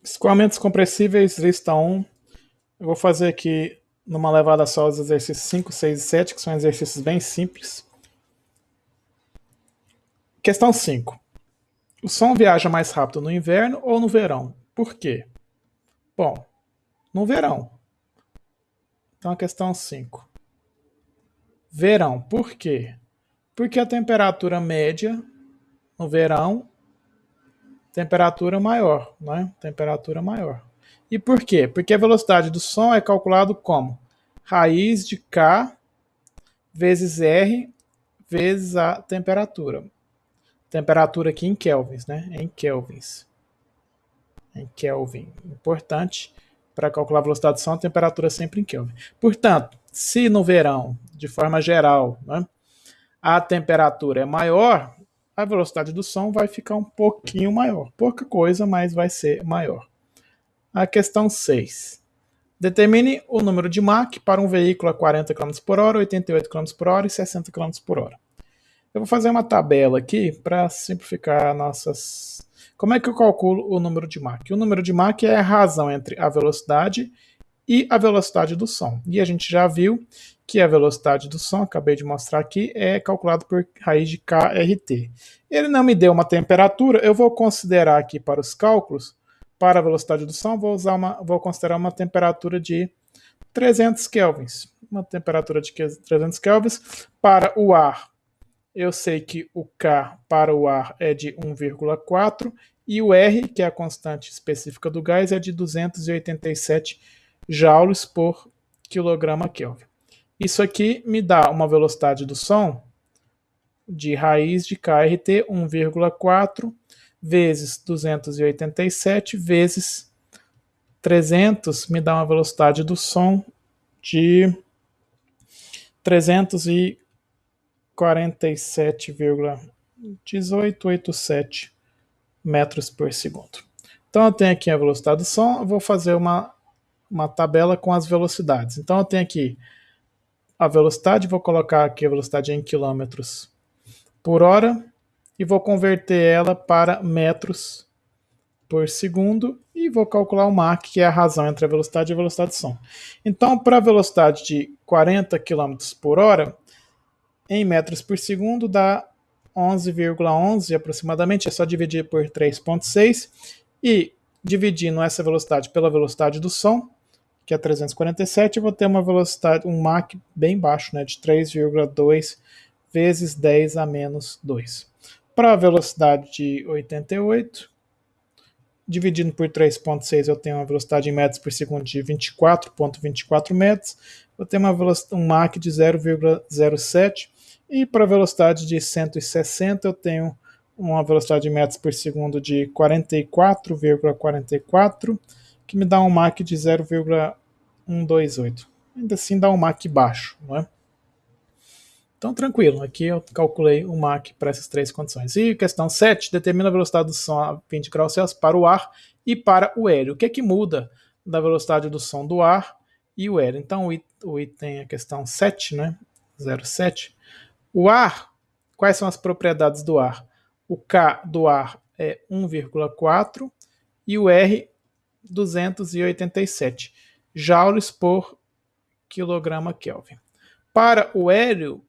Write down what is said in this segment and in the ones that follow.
Escoamentos compressíveis, lista 1. Eu vou fazer aqui numa levada só os exercícios 5, 6 e 7, que são exercícios bem simples. Questão 5. O som viaja mais rápido no inverno ou no verão? Por quê? Bom, no verão. Então a questão 5. Verão, por quê? Porque a temperatura média no verão, temperatura maior, né? Temperatura maior. E por quê? Porque a velocidade do som é calculado como raiz de K vezes R vezes a temperatura. Temperatura aqui em kelvins, né? Em kelvins. Em Kelvin. Importante para calcular a velocidade do som, a temperatura é sempre em Kelvin. Portanto, se no verão, de forma geral, né, a temperatura é maior, a velocidade do som vai ficar um pouquinho maior. Pouca coisa, mas vai ser maior. A questão 6. Determine o número de Mach para um veículo a 40 km por hora, 88 km por hora e 60 km por hora. Eu vou fazer uma tabela aqui para simplificar nossas... Como é que eu calculo o número de Mach? O número de Mach é a razão entre a velocidade e a velocidade do som. E a gente já viu que a velocidade do som, acabei de mostrar aqui, é calculado por raiz de kRt. Ele não me deu uma temperatura, eu vou considerar aqui para os cálculos, para a velocidade do som, vou considerar uma temperatura de 300 kelvins. Uma temperatura de 300 kelvins. Para o ar, eu sei que o K para o ar é de 1,4 e o R, que é a constante específica do gás, é de 287 joules por quilograma Kelvin. Isso aqui me dá uma velocidade do som de raiz de kRt 1,4 vezes 287 vezes 300, me dá uma velocidade do som de 347,1887 metros por segundo. Então eu tenho aqui a velocidade do som, eu vou fazer uma tabela com as velocidades. Então eu tenho aqui a velocidade, vou colocar aqui a velocidade em quilômetros por hora e vou converter ela para metros por segundo e vou calcular o Mach, que é a razão entre a velocidade e a velocidade do som. Então, para a velocidade de 40 km por hora, em metros por segundo dá 11,11 aproximadamente, é só dividir por 3,6 e dividindo essa velocidade pela velocidade do som, que é 347, eu vou ter uma velocidade, um Mach bem baixo, né, de 3,2 vezes 10 a menos 2. Para a velocidade de 88, dividindo por 3,6 eu tenho uma velocidade em metros por segundo de 24,24 metros, eu tenho um Mach de 0,07 e para a velocidade de 160 eu tenho uma velocidade em metros por segundo de 44,44, que me dá um Mach de 0,128. Ainda assim dá um Mach baixo, não é? Então, tranquilo, aqui eu calculei o Mach para essas três condições. E questão 7, determina a velocidade do som a 20 graus Celsius para o ar e para o hélio. O que é que muda da velocidade do som do ar e o hélio? Então, o item, a questão 7, né? 07. O ar, quais são as propriedades do ar? O K do ar é 1,4 e o R 287 joules por quilograma Kelvin. Para o hélio,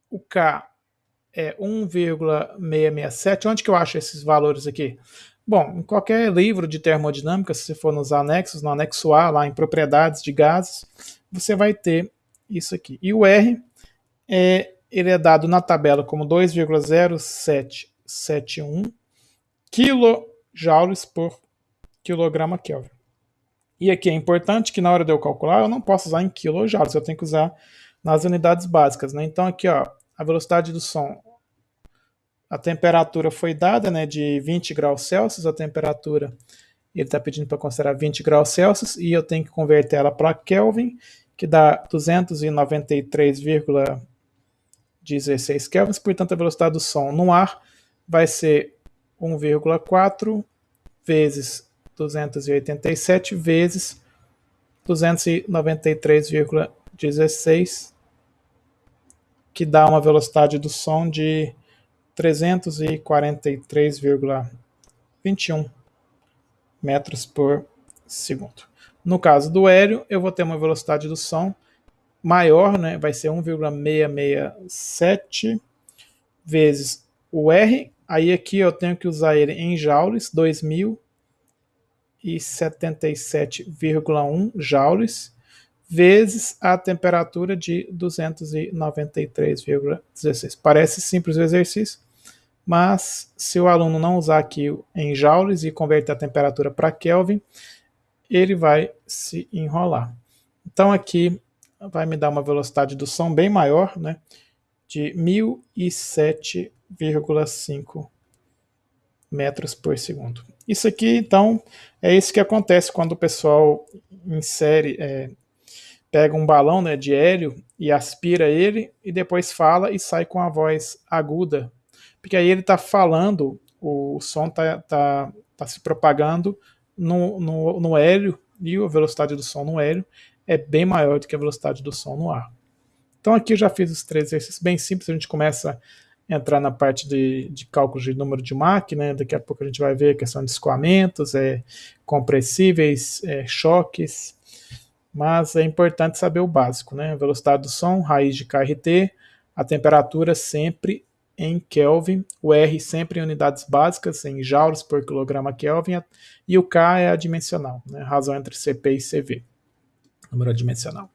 o K é 1,667. Onde que eu acho esses valores aqui? Bom, em qualquer livro de termodinâmica, se você for nos anexos, no anexo A, lá em propriedades de gases, você vai ter isso aqui. E o R, ele é dado na tabela como 2,0771 kJ por quilograma Kelvin. E aqui é importante que na hora de eu calcular, eu não posso usar em quilojoules, eu tenho que usar nas unidades básicas, né? Então aqui, ó, a velocidade do som, a temperatura foi dada, né, de 20 graus Celsius, a temperatura, ele está pedindo para considerar 20 graus Celsius, e eu tenho que converter ela para Kelvin, que dá 293,16 kelvins, portanto a velocidade do som no ar vai ser 1,4 vezes 287 vezes 293,16, que dá uma velocidade do som de 343,21 metros por segundo. No caso do hélio, eu vou ter uma velocidade do som maior, né? Vai ser 1,667 vezes o R. Aí aqui eu tenho que usar ele em joules, 2077,1 joules, vezes a temperatura de 293,16. Parece simples o exercício, mas se o aluno não usar aqui em joules e converter a temperatura para Kelvin, ele vai se enrolar. Então aqui vai me dar uma velocidade do som bem maior, né, de 1007,5 metros por segundo. Isso aqui, então, é isso que acontece quando o pessoal pega um balão, né, de hélio e aspira ele e depois fala e sai com a voz aguda, porque aí ele está falando, o som tá se propagando no hélio e a velocidade do som no hélio é bem maior do que a velocidade do som no ar. Então aqui eu já fiz os 3 exercícios bem simples, a gente começa a entrar na parte de cálculo de número de Mach, né? Daqui a pouco a gente vai ver a questão de escoamentos, compressíveis, choques, mas é importante saber o básico, né? Velocidade do som, raiz de kRt, a temperatura sempre em Kelvin, o R sempre em unidades básicas, em joules por quilograma Kelvin, e o K é adimensional, né? Razão entre Cp e Cv, número adimensional.